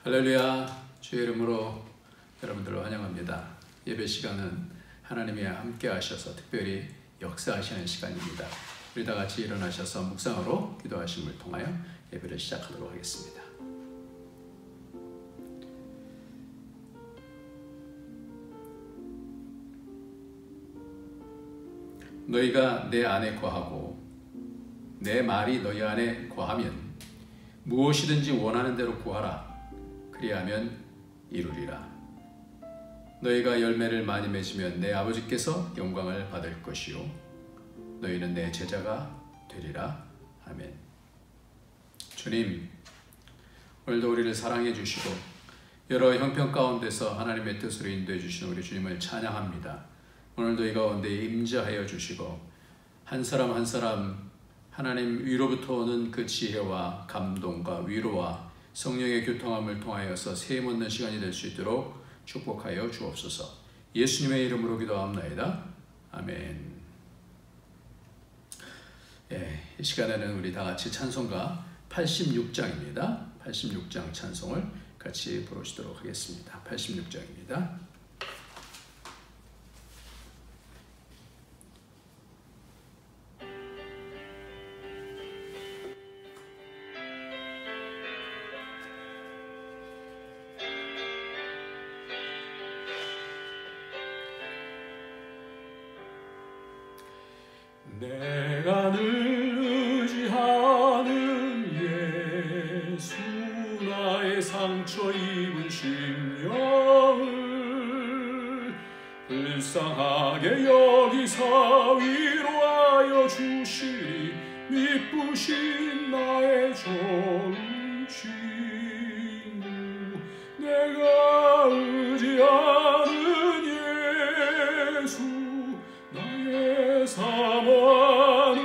할렐루야, 주의 이름으로 여러분들을 환영합니다. 예배 시간은 하나님이 함께 하셔서 특별히 역사하시는 시간입니다. 우리 다 같이 일어나셔서 묵상으로 기도하심을 통하여 예배를 시작하도록 하겠습니다. 너희가 내 안에 거하고 내 말이 너희 안에 거하면 무엇이든지 원하는 대로 구하라. 그리하면 이루리라. 너희가 열매를 많이 맺으면 내 아버지께서 영광을 받을 것이요 너희는 내 제자가 되리라. 아멘. 주님, 오늘도 우리를 사랑해 주시고 여러 형편 가운데서 하나님의 뜻으로 인도해 주시는 우리 주님을 찬양합니다. 오늘도 이 가운데 임재하여 주시고 한 사람 한 사람 하나님 위로부터 오는 그 지혜와 감동과 위로와 성령의 교통함을 통하여서 세임 얻는 시간이 될 수 있도록 축복하여 주옵소서. 예수님의 이름으로 기도합나이다. 아멘. 이 시간에는 우리 다 같이 찬송가 86장입니다. 86장 찬송을 같이 부르시도록 하겠습니다. 86장입니다. 내가 늘 의지하는 예수 나의 상처 입은 심령을 불쌍하게 여기사 위로하여 주시리. 미쁘신 나의 좋은 친구 내가 의지하는 예수 나의 사모하는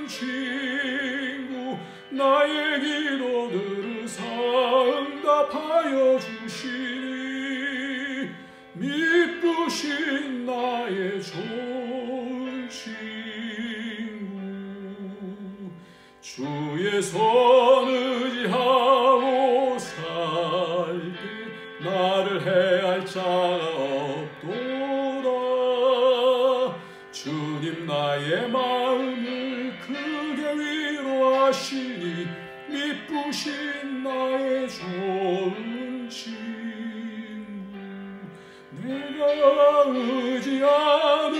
친구 나의 기도 들으사 응답하여 주시니. 미쁘신 나의 좋은 친구 주의 손 의지하고 살게 나를 해할 자가 없도다. 주님 나의 마음을 크게 위로하시니. 미쁘신 나의 좋은 친구 내가 의지하는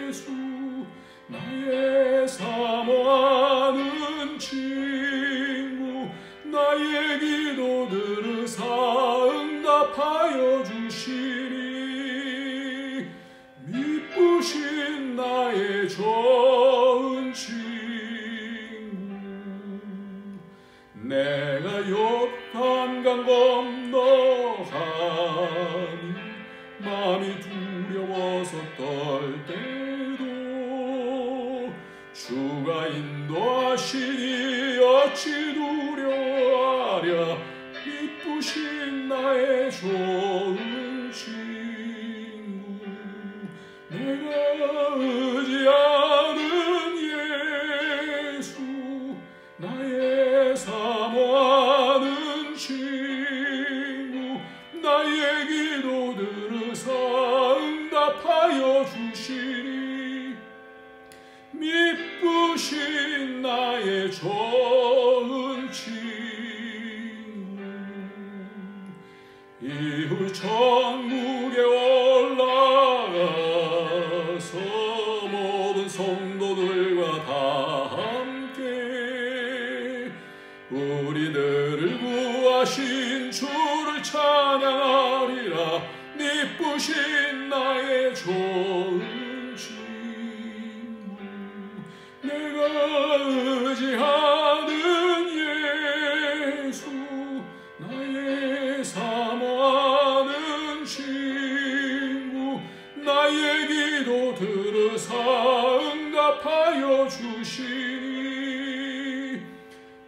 예수 나의 사모하는 친구 나의 기도 들으사 응답하여 주시니. 미쁘신 나의 좋은 친구 내가 요단강 건너가니 마음이 두려워서 떨 때도 주가 인도하시니 어찌 두려워하랴. 미쁘신 나의 좋은 친구 내가 의지하는 예수 나의 사모하는 친구 나의 기도 들으사 응답하여 주시니. 미쁘신 나의 좋은 친구 이후 천국에 올라가서 모든 성도들과 다 함께 우리들을 구하신 주를 찬양하리라. 미쁘신 나의 좋은 친구 내가 의지하는 예수 나의 사모하는 친구 나의 기도 들으사 응답하여 주시니.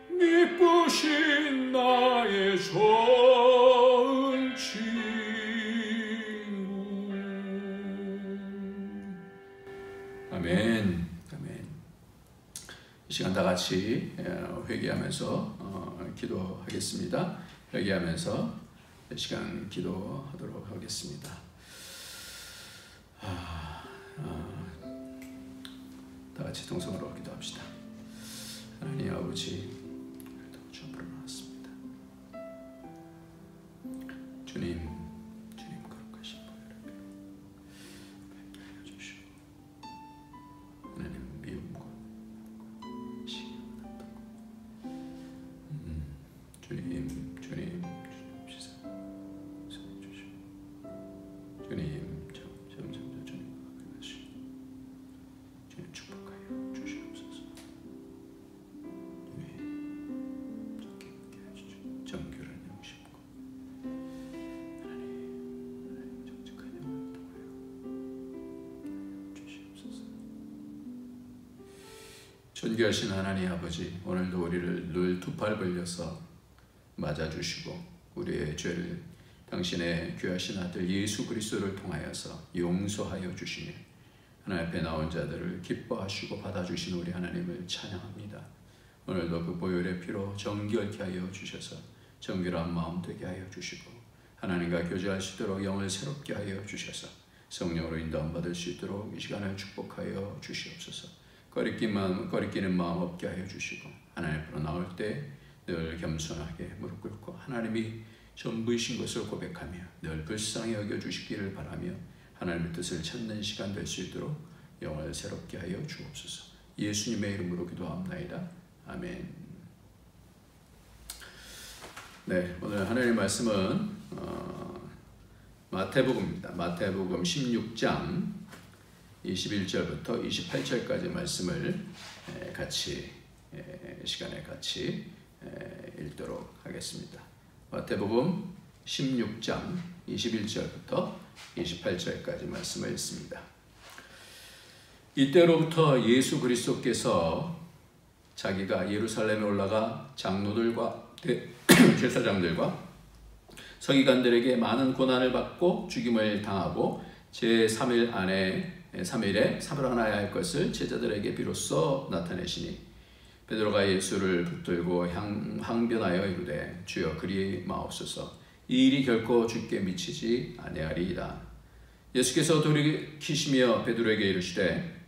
미쁘신 나의 좋은 친구. 아멘. 아멘. 이 시간 다 같이 회개하면서 기도하겠습니다. 회개하면서 이 시간 기도하도록 하겠습니다. 다 같이 동성으로 기도합시다. 하나님 아버지, 주앞으로 나왔습니다. 주님 거룩하신 보혈의 피로 회개하여 주시고 하나님 미움과 시기와 다투고 주님 시선 주시고 주님 점점 주님 가까이하시고 주님 축복하여 주시옵소서. 주님 정결케 하여 주시고 정결한 영심과 하나님 정직한 영을 통하여 주시옵소서. 존귀하신 하나님 아버지, 오늘도 우리를 늘 두 팔 벌려서 맞아주시고 우리의 죄를 당신의 귀하신 아들 예수 그리스도를 통하여서 용서하여 주시니 하나님 앞에 나온 자들을 기뻐하시고 받아주신 우리 하나님을 찬양합니다. 오늘도 그 보혈의 피로 정결케 하여 주셔서 정결한 마음 되게 하여 주시고 하나님과 교제할 수 있도록 영을 새롭게 하여 주셔서 성령으로 인도함 받을 수 있도록 이 시간을 축복하여 주시옵소서. 꺼리끼는 마음 없게 하여 주시고 하나님 앞으로 나올 때 늘 겸손하게 무릎 꿇고 하나님이 전부이신 것을 고백하며 늘 불쌍히 여겨주시기를 바라며 하나님의 뜻을 찾는 시간 될 수 있도록 영을 새롭게 하여 주옵소서. 예수님의 이름으로 기도합나이다. 아멘. 네, 오늘 하나님의 말씀은 마태복음입니다. 마태복음 16장 21절부터 28절까지 말씀을 시간에 같이 읽도록 하겠습니다. 마태복음 16장 21절부터 28절까지 말씀을 읽습니다. 이때로부터 예수 그리스도께서 자기가 예루살렘에 올라가 장로들과 제사장들과 서기관들에게 많은 고난을 받고 죽임을 당하고 제3일에 살아나야 할 것을 제자들에게 비로소 나타내시니 베드로가 예수를 붙들고 항변하여 이르되 주여 그리 마옵소서. 이 일이 결코 주께 미치지 아니하리이다. 예수께서 돌이키시며 베드로에게 이르시되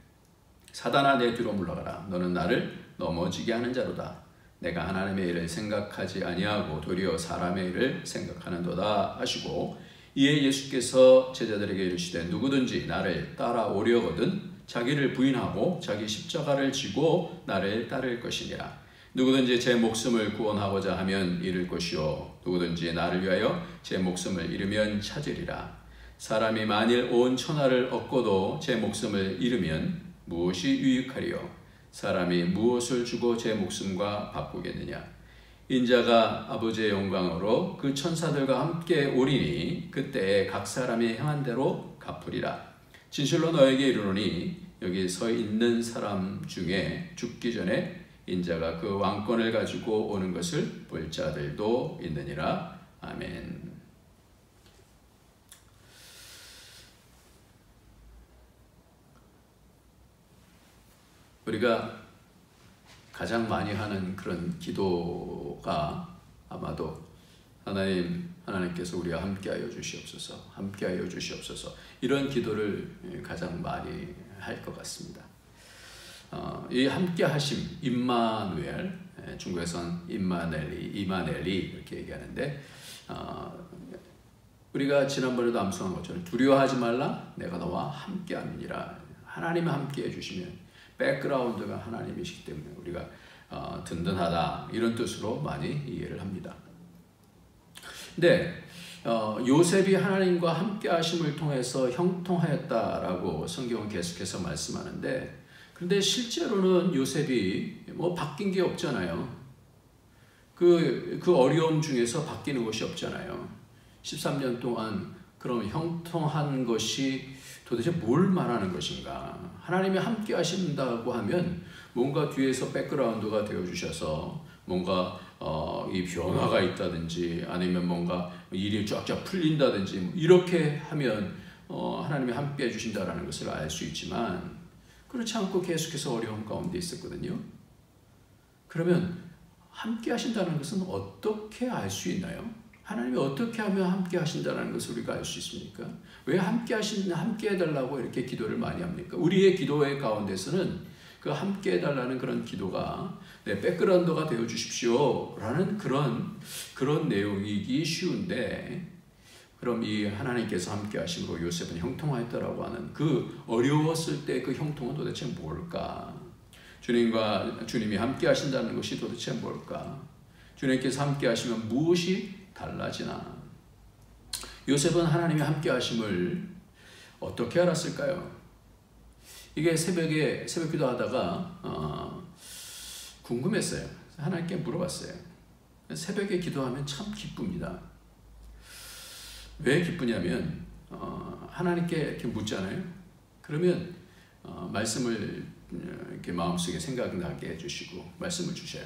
사단아 내 뒤로 물러가라. 너는 나를 넘어지게 하는 자로다. 내가 하나님의 일을 생각하지 아니하고 도리어 사람의 일을 생각하는도다 하시고 이에 예수께서 제자들에게 이르시되 누구든지 나를 따라오려거든 자기를 부인하고 자기 십자가를 지고 나를 따를 것이니라. 누구든지 제 목숨을 구원하고자 하면 잃을 것이요 누구든지 나를 위하여 제 목숨을 잃으면 찾으리라. 사람이 만일 온 천하를 얻고도 제 목숨을 잃으면 무엇이 유익하리요? 사람이 무엇을 주고 제 목숨과 바꾸겠느냐? 인자가 아버지의 영광으로 그 천사들과 함께 오리니 그때에 각 사람이 행한 대로 갚으리라. 진실로 너에게 이르노니 여기 서 있는 사람 중에 죽기 전에 인자가 그 왕권을 가지고 오는 것을 볼 자들도 있느니라. 아멘. 우리가 가장 많이 하는 그런 기도가 아마도 하나님께서 우리와 함께하여 주시옵소서, 함께하여 주시옵소서 이런 기도를 가장 많이 할 것 같습니다. 이 함께하심, 임마누엘, 중국에서는 이마넬리 이렇게 얘기하는데 우리가 지난번에도 암송한 것처럼 두려워하지 말라, 내가 너와 함께함이니라. 하나님이 함께해 주시면 백그라운드가 하나님이시기 때문에 우리가 든든하다 이런 뜻으로 많이 이해를 합니다. 근데 요셉이 하나님과 함께 하심을 통해서 형통하였다라고 성경은 계속해서 말씀하는데 그런데 실제로는 요셉이 바뀐 게 없잖아요. 그 어려움 중에서 바뀌는 것이 없잖아요. 13년 동안 그럼 형통한 것이 도대체 뭘 말하는 것인가? 하나님이 함께 하신다고 하면 뭔가 뒤에서 백그라운드가 되어주셔서 뭔가 이 변화가 있다든지 아니면 뭔가 일이 쫙쫙 풀린다든지 이렇게 하면 하나님이 함께 해주신다라는 것을 알 수 있지만 그렇지 않고 계속해서 어려움 가운데 있었거든요. 그러면 함께 하신다는 것은 어떻게 알 수 있나요? 하나님이 어떻게 하면 함께 하신다는 것을 우리가 알 수 있습니까? 왜 함께 해달라고 이렇게 기도를 많이 합니까? 우리의 기도의 가운데서는 그 함께 해달라는 그런 기도가 내 백그라운드가 되어 주십시오 라는 그런 내용이기 쉬운데, 그럼 이 하나님께서 함께 하심으로 요셉은 형통하였다라고 하는 그 어려웠을 때 그 형통은 도대체 뭘까? 주님이 함께 하신다는 것이 도대체 뭘까? 주님께서 함께 하시면 무엇이 달라지나? 요셉은 하나님이 함께 하심을 어떻게 알았을까요? 이게 새벽 기도하다가 궁금했어요. 하나님께 물어봤어요. 새벽에 기도하면 참 기쁩니다. 왜 기쁘냐면 하나님께 이렇게 묻잖아요. 그러면 말씀을 이렇게 마음속에 생각나게 해주시고 말씀을 주셔요.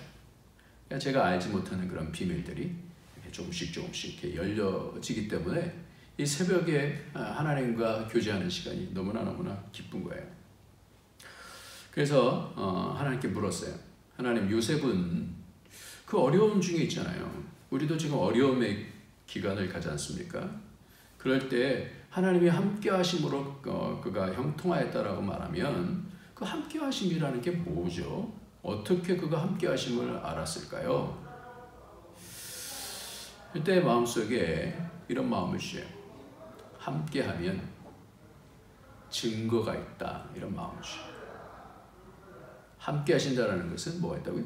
그러니까 제가 알지 못하는 그런 비밀들이 조금씩 이렇게 열려지기 때문에 이 새벽에 하나님과 교제하는 시간이 너무나 기쁜 거예요. 그래서 하나님께 물었어요. 하나님, 요셉은 그 어려움 중에 있잖아요. 우리도 지금 어려움의 기간을 가지 않습니까? 그럴 때 하나님이 함께 하심으로 그가 형통하였다라고 말하면 그 함께 하심이라는 게 뭐죠? 어떻게 그가 함께 하심을 알았을까요? 그때 마음속에 이런 마음을 주세요. 함께 하면 증거가 있다, 이런 마음을 주세요. 함께 하신다는 것은 뭐가 있다고요?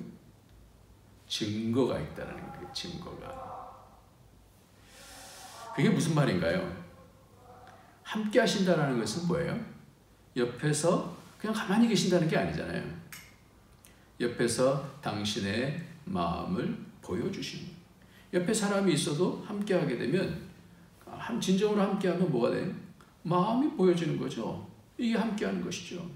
증거가 있다는 거예요. 증거가. 그게 무슨 말인가요? 함께 하신다는 것은 뭐예요? 옆에서 그냥 가만히 계신다는 게 아니잖아요. 옆에서 당신의 마음을 보여주시는 거예요. 옆에 사람이 있어도 함께 하게 되면, 진정으로 함께 하면 뭐가 돼요? 마음이 보여지는 거죠. 이게 함께 하는 것이죠.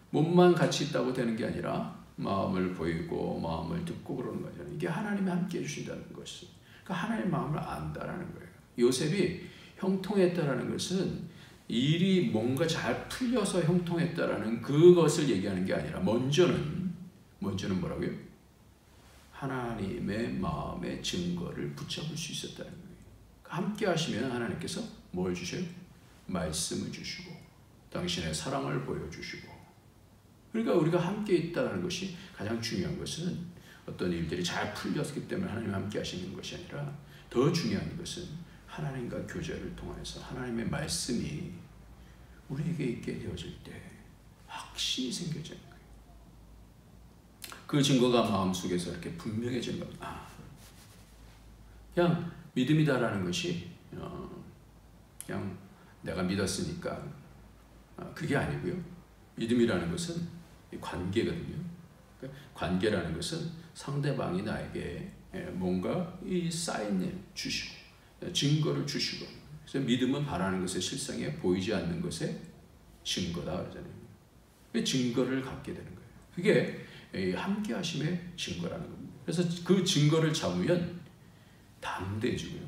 몸만 같이 있다고 되는 게 아니라 마음을 보이고 마음을 듣고 그러는 거잖아요. 이게 하나님이 함께 해주신다는 것이. 그러니까 하나님의 마음을 안다라는 거예요. 요셉이 형통했다라는 것은 일이 뭔가 잘 풀려서 형통했다라는 그것을 얘기하는 게 아니라 먼저는 뭐라고요? 하나님의 마음의 증거를 붙잡을 수 있었다는 거예요. 함께 하시면 하나님께서 뭘 주셔요? 말씀을 주시고 당신의 사랑을 보여주시고. 그러니까 우리가 함께 있다는 것이 가장 중요한 것은 어떤 일들이 잘 풀렸기 때문에 하나님이 함께 하시는 것이 아니라 더 중요한 것은 하나님과 교제를 통해서 하나님의 말씀이 우리에게 있게 되어질 때 확신이 생겨지는 거예요. 그 증거가 마음속에서 이렇게 분명해지는 겁니다. 그냥 믿음이다라는 것이 그냥 내가 믿었으니까 그게 아니고요. 믿음이라는 것은 관계거든요. 관계라는 것은 상대방이 나에게 뭔가 이 사인을 주시고 증거를 주시고, 그래서 믿음은 바라는 것의 실상에 보이지 않는 것의 증거다 그러잖아요. 증거를 갖게 되는 거예요. 그게 함께 하심의 증거라는 겁니다. 그래서 그 증거를 잡으면 담대해지고요.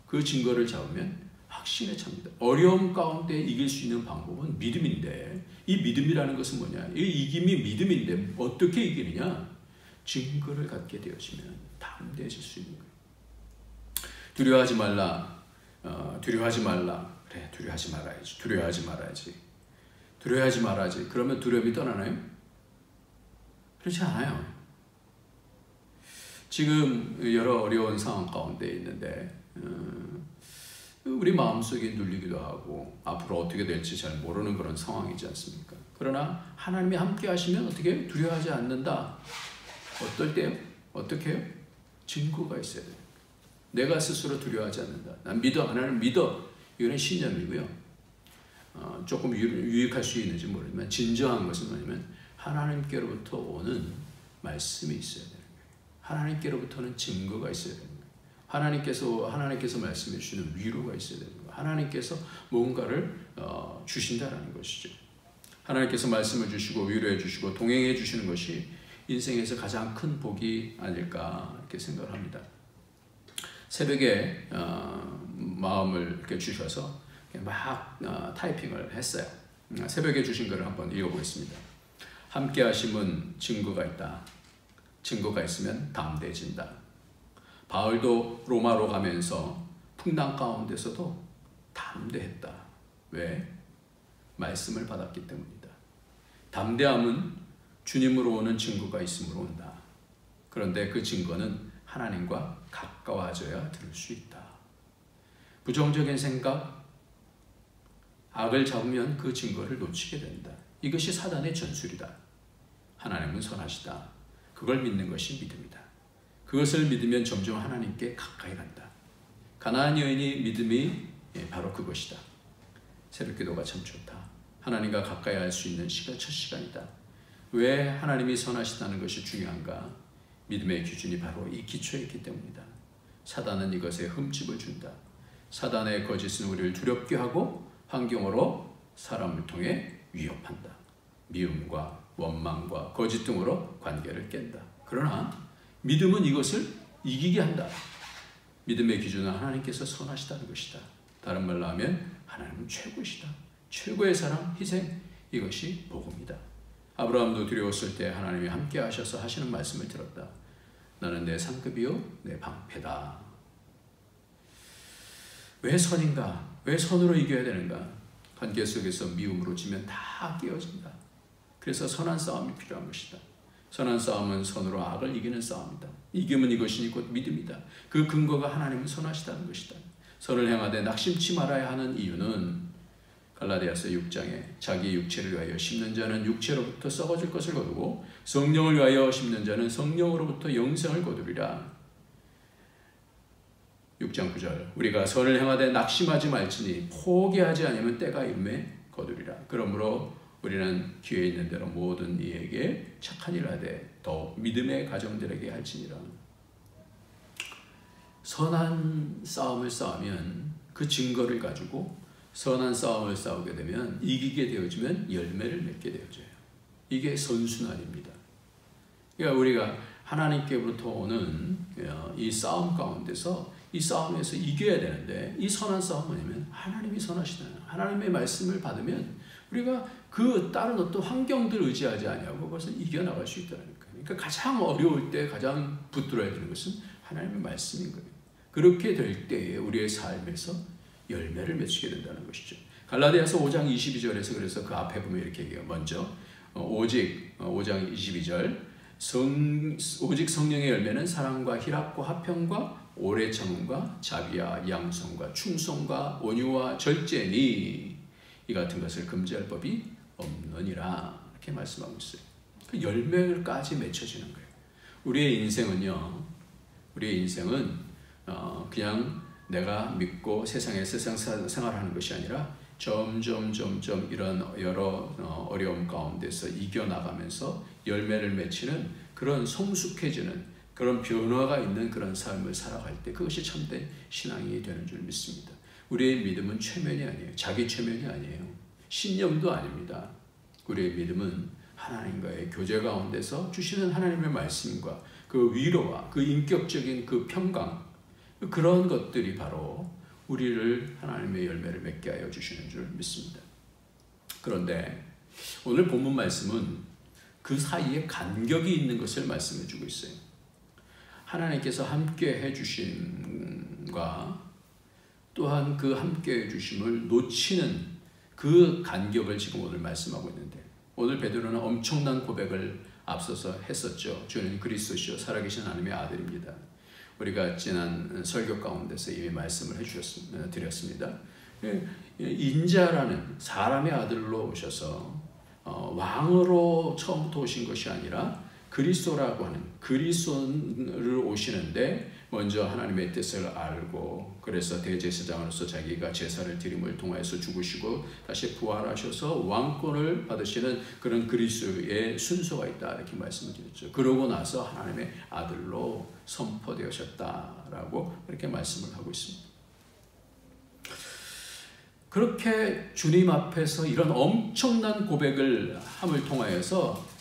그 증거를 잡으면 확신에 찹니다. 어려움 가운데 이길 수 있는 방법은 믿음인데, 이 믿음이라는 것은 뭐냐? 이 이김이 믿음인데 어떻게 이기느냐? 증거를 갖게 되어지면 담대해질 수 있는 거예요. 두려워하지 말라. 두려워하지 말라. 그래, 두려워하지 말아야지. 두려워하지 말아야지. 두려워하지 말아야지. 그러면 두려움이 떠나나요? 그렇지 않아요. 지금 여러 어려운 상황 가운데 있는데 우리 마음속에 눌리기도 하고 앞으로 어떻게 될지 잘 모르는 그런 상황이지 않습니까? 그러나 하나님이 함께 하시면 어떻게 두려워하지 않는다. 어떨 때요? 어떻게 해요? 증거가 있어야 돼요. 내가 스스로 두려워하지 않는다. 난 믿어. 하나님 믿어. 이거는 신념이고요. 조금 유익할 수 있는지 모르지만 진정한 것은 뭐냐면 하나님께로부터 오는 말씀이 있어야 되는 거예요. 하나님께로부터는 증거가 있어야 되는 거예요. 하나님께서 말씀해 주시는 위로가 있어야 되는 거예요. 하나님께서 뭔가를 주신다라는 것이죠. 하나님께서 말씀을 주시고 위로해 주시고 동행해 주시는 것이 인생에서 가장 큰 복이 아닐까 이렇게 생각을 합니다. 새벽에 마음을 이렇게 주셔서 막 타이핑을 했어요. 새벽에 주신 것을 한번 읽어보겠습니다. 함께 하심은 증거가 있다. 증거가 있으면 담대해진다. 바울도 로마로 가면서 풍랑 가운데서도 담대했다. 왜? 말씀을 받았기 때문이다. 담대함은 주님으로 오는 증거가 있음으로 온다. 그런데 그 증거는 하나님과 가까워져야 들을 수 있다. 부정적인 생각, 악을 잡으면 그 증거를 놓치게 된다. 이것이 사단의 전술이다. 하나님은 선하시다. 그걸 믿는 것이 믿음이다. 그것을 믿으면 점점 하나님께 가까이 간다. 가나안 여인이 믿음이 바로 그것이다. 새벽기도가 참 좋다. 하나님과 가까이 할 수 있는 첫 시간이다. 왜 하나님이 선하시다는 것이 중요한가? 믿음의 기준이 바로 이 기초에 있기 때문이다. 사단은 이것에 흠집을 준다. 사단의 거짓은 우리를 두렵게 하고 환경으로 사람을 통해 위협한다. 미움과 원망과 거짓 등으로 관계를 깬다. 그러나 믿음은 이것을 이기게 한다. 믿음의 기준은 하나님께서 선하시다는 것이다. 다른 말로 하면 하나님은 최고이시다. 최고의 사랑, 희생, 이것이 복음이다. 아브라함도 두려웠을 때 하나님이 함께 하셔서 하시는 말씀을 들었다. 나는 내 상급이요 내 방패다. 왜 선인가? 왜 선으로 이겨야 되는가? 관계 속에서 미움으로 지면 다 깨어진다. 그래서 선한 싸움이 필요한 것이다. 선한 싸움은 선으로 악을 이기는 싸움이다. 이기면 이것이니 곧 믿음이다. 그 근거가 하나님은 선하시다는 것이다. 선을 행하되 낙심치 말아야 하는 이유는 갈라디아서 6장에 자기 육체를 위하여 심는 자는 육체로부터 썩어질 것을 거두고 성령을 위하여 심는 자는 성령으로부터 영생을 거두리라. 6장 9절 우리가 선을 행하되 낙심하지 말지니 포기하지 않으면 때가 이름에 거두리라. 그러므로 우리는 기회 있는 대로 모든 이에게 착한 일을 하되 더 믿음의 가정들에게 할지니라. 선한 싸움을 싸우면 그 증거를 가지고 선한 싸움을 싸우게 되면 이기게 되어지면 열매를 맺게 되어져요. 이게 선순환입니다. 그러니까 우리가 하나님께로부터 오는 이 싸움 가운데서 이 싸움에서 이겨야 되는데 이 선한 싸움은 뭐냐면 하나님이 선하시다는 하나님의 말씀을 받으면 우리가 그 다른 어떤 환경들 의지하지 아니하고 그것을 이겨나갈 수 있다는 거예요. 그러니까 가장 어려울 때 가장 붙들어야 되는 것은 하나님의 말씀인 거예요. 그렇게 될 때에 우리의 삶에서 열매를 맺히게 된다는 것이죠. 갈라디아서 5장 22절에서 그래서 그 앞에 보면 이렇게 얘기해요. 먼저 오직 5장 22절 오직 성령의 열매는 사랑과 희락과 화평과 오래 참음과 자비와 양성과 충성과 온유와 절제니 이 같은 것을 금지할 법이 없느니라. 이렇게 말씀하고 있어요. 그 열매까지 맺혀지는 거예요. 우리의 인생은 그냥 내가 믿고 세상 생활하는 것이 아니라 점점 이런 여러 어려움 가운데서 이겨나가면서 열매를 맺히는 그런 성숙해지는 그런 변화가 있는 그런 삶을 살아갈 때 그것이 참된 신앙이 되는 줄 믿습니다. 우리의 믿음은 최면이 아니에요. 자기 최면이 아니에요. 신념도 아닙니다. 우리의 믿음은 하나님과의 교제 가운데서 주시는 하나님의 말씀과 그 위로와 그 인격적인 그 평강 그런 것들이 바로 우리를 하나님의 열매를 맺게 하여 주시는 줄 믿습니다. 그런데 오늘 본문 말씀은 그 사이에 간격이 있는 것을 말씀해 주고 있어요. 하나님께서 함께 해주심과 또한 그 함께 해주심을 놓치는 그 간격을 지금 오늘 말씀하고 있는데 오늘 베드로는 엄청난 고백을 앞서서 했었죠. 주는 그리스도시요 살아계신 하나님의 아들입니다. 우리가 지난 설교 가운데서 이미 말씀을 드렸습니다. 인자라는 사람의 아들로 오셔서 왕으로 처음부터 오신 것이 아니라 그리스도라고 하는 그리스도를 오시는데 먼저 하나님의 뜻을 알고 그래서 대제사장으로서 자기가 제사를 드림을 통해서 죽으시고 다시 부활하셔서 왕권을 받으시는 그런 그리스도의 순서가 있다 이렇게 말씀을 드렸죠. 그러고 나서 하나님의 아들로 선포되셨다라고 이렇게 말씀을 하고 있습니다. 그렇게 주님 앞에서 이런 엄청난 고백을 함을 통하여서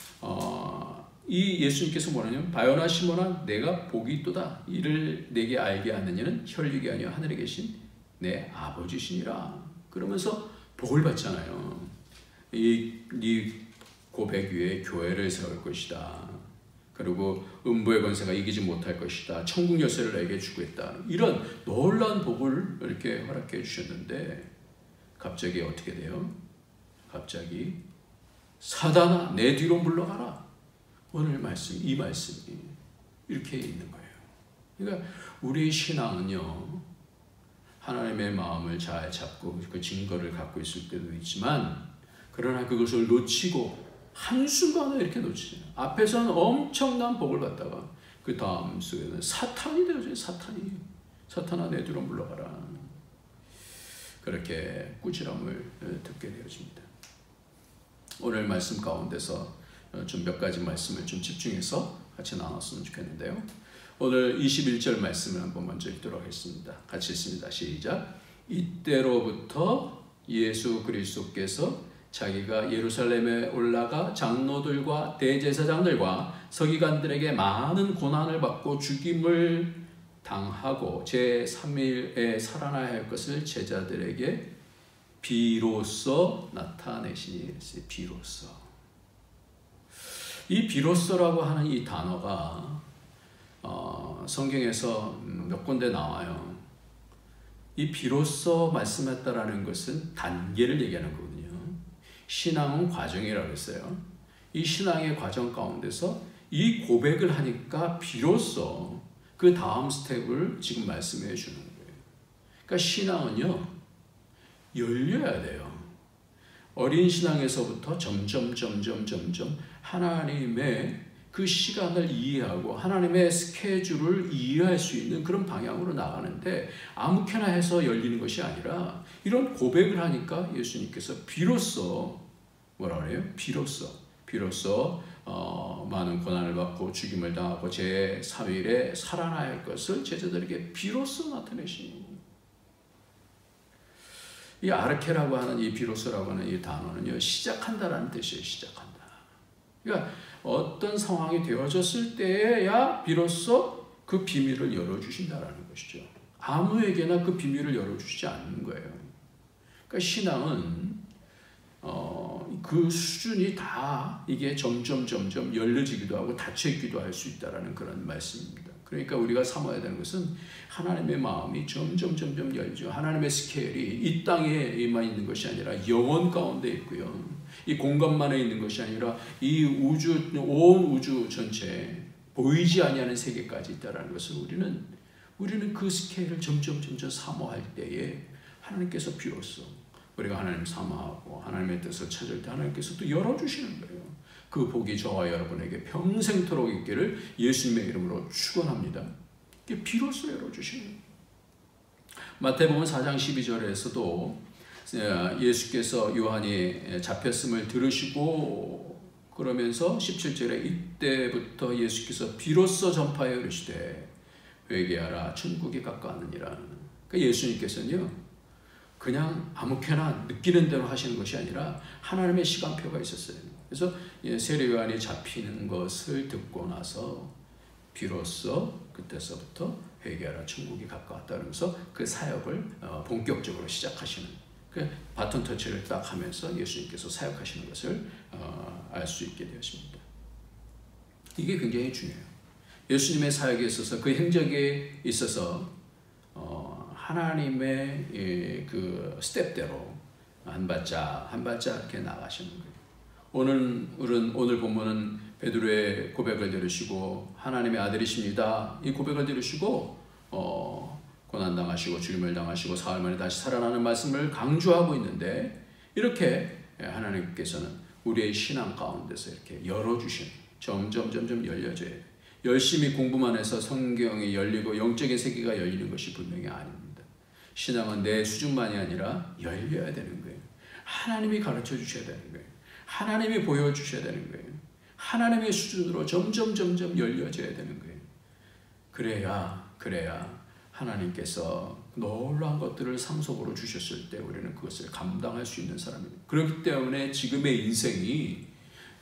이 예수님께서 뭐냐면 바요나 시몬아 내가 복이 있도다 이를 내게 알게 하느냐는 혈육이 아니요 하늘에 계신 내 아버지시니라 그러면서 복을 받잖아요. 이 고백 위에 교회를 세울 것이다. 그리고 음부의 권세가 이기지 못할 것이다. 천국 열쇠를 내게 주겠다. 이런 놀라운 복을 이렇게 허락해 주셨는데 갑자기 어떻게 돼요? 갑자기 사단아 내 뒤로 물러가라. 오늘 말씀, 이 말씀이 이렇게 있는 거예요. 그러니까 우리 신앙은요, 하나님의 마음을 잘 잡고 그 증거를 갖고 있을 때도 있지만, 그러나 그것을 놓치고 한순간에 이렇게 놓치죠. 앞에서는 엄청난 복을 받다가 그 다음 속에는 사탄이 되어져요. 사탄아 내 뒤로 물러가라. 그렇게 꾸지람을 듣게 되어집니다. 오늘 말씀 가운데서 좀 몇 가지 말씀을 좀 집중해서 같이 나눴으면 좋겠는데요. 오늘 21절 말씀을 한번 먼저 읽도록 하겠습니다. 같이 읽습니다. 시작. 이때로부터 예수 그리스도께서 자기가 예루살렘에 올라가 장로들과 대제사장들과 서기관들에게 많은 고난을 받고 죽임을 당하고 제3일에 살아나야 할 것을 제자들에게 비로소 나타내시니. 비로소. 이 비로소라고 하는 이 단어가 성경에서 몇 군데 나와요. 이 비로소 말씀했다라는 것은 단계를 얘기하는 거거든요. 신앙은 과정이라고 했어요. 이 신앙의 과정 가운데서 이 고백을 하니까 비로소 그 다음 스텝을 지금 말씀해 주는 거예요. 그러니까 신앙은요, 열려야 돼요. 어린 신앙에서부터 점점 하나님의 그 시간을 이해하고 하나님의 스케줄을 이해할 수 있는 그런 방향으로 나가는데, 아무렇게나 해서 열리는 것이 아니라 이런 고백을 하니까 예수님께서 비로소 뭐라 그래요? 비로소 많은 고난을 받고 죽임을 당하고 제3일에 살아나야 할 것을 제자들에게 비로소 나타내시니. 이 아르케라고 하는 이 비로소라고 하는 이 단어는요, 시작한다라는 뜻이에요. 시작한다. 그러니까 어떤 상황이 되어졌을 때야 비로소 그 비밀을 열어주신다라는 것이죠. 아무에게나 그 비밀을 열어주시지 않는 거예요. 그러니까 신앙은 그 수준이 다 이게 점점 열려지기도 하고 닫혀있기도 할 수 있다라는 그런 말씀입니다. 그러니까 우리가 삼아야 되는 것은 하나님의 마음이 점점 열죠. 하나님의 스케일이 이 땅에만 있는 것이 아니라 영혼 가운데 있고요. 이 공간만에 있는 것이 아니라 이 우주, 온 우주 전체 보이지 아니하는 세계까지 있다라는 것을 우리는 그 스케일을 점점 사모할 때에 하나님께서 비로소 우리가 하나님 사모하고 하나님의 뜻을 찾을 때 하나님께서 또 열어주시는 거예요. 그 복이 저와 여러분에게 평생토록 있기를 예수님의 이름으로 축원합니다. 이게 비로소 열어주시는 거예요. 마태복음 4장 12절에서도 예수께서 요한이 잡혔음을 들으시고 그러면서 17절에 이때부터 예수께서 비로소 전파하여 이르시되 회개하라 천국이 가까웠느니라. 그러니까 예수님께서는요, 그냥 아무렇게나 느끼는 대로 하시는 것이 아니라 하나님의 시간표가 있었어요. 그래서 세례 요한이 잡히는 것을 듣고 나서 비로소 그때서부터 회개하라 천국이 가까웠다 그러면서 그 사역을 본격적으로 시작하시는, 그 바톤 터치를 딱 하면서 예수님께서 사역하시는 것을 알 수 있게 되었습니다. 이게 굉장히 중요해요. 예수님의 사역에 있어서 그 행적에 있어서 하나님의 그 스텝대로 한 발짝 이렇게 나가시는 거예요. 오늘 본문은 베드로의 고백을 들으시고 하나님의 아들이십니다. 이 고백을 들으시고 고난당하시고 죽임을 당하시고 사흘 만에 다시 살아나는 말씀을 강조하고 있는데, 이렇게 하나님께서는 우리의 신앙 가운데서 이렇게 열어주시는, 점점 열려져야 돼요. 열심히 공부만 해서 성경이 열리고 영적인 세계가 열리는 것이 분명히 아닙니다. 신앙은 내 수준만이 아니라 열려야 되는 거예요. 하나님이 가르쳐 주셔야 되는 거예요. 하나님이 보여주셔야 되는 거예요. 하나님의 수준으로 점점 열려져야 되는 거예요. 그래야 하나님께서 놀라운 것들을 상속으로 주셨을 때 우리는 그것을 감당할 수 있는 사람입니다. 그렇기 때문에 지금의 인생이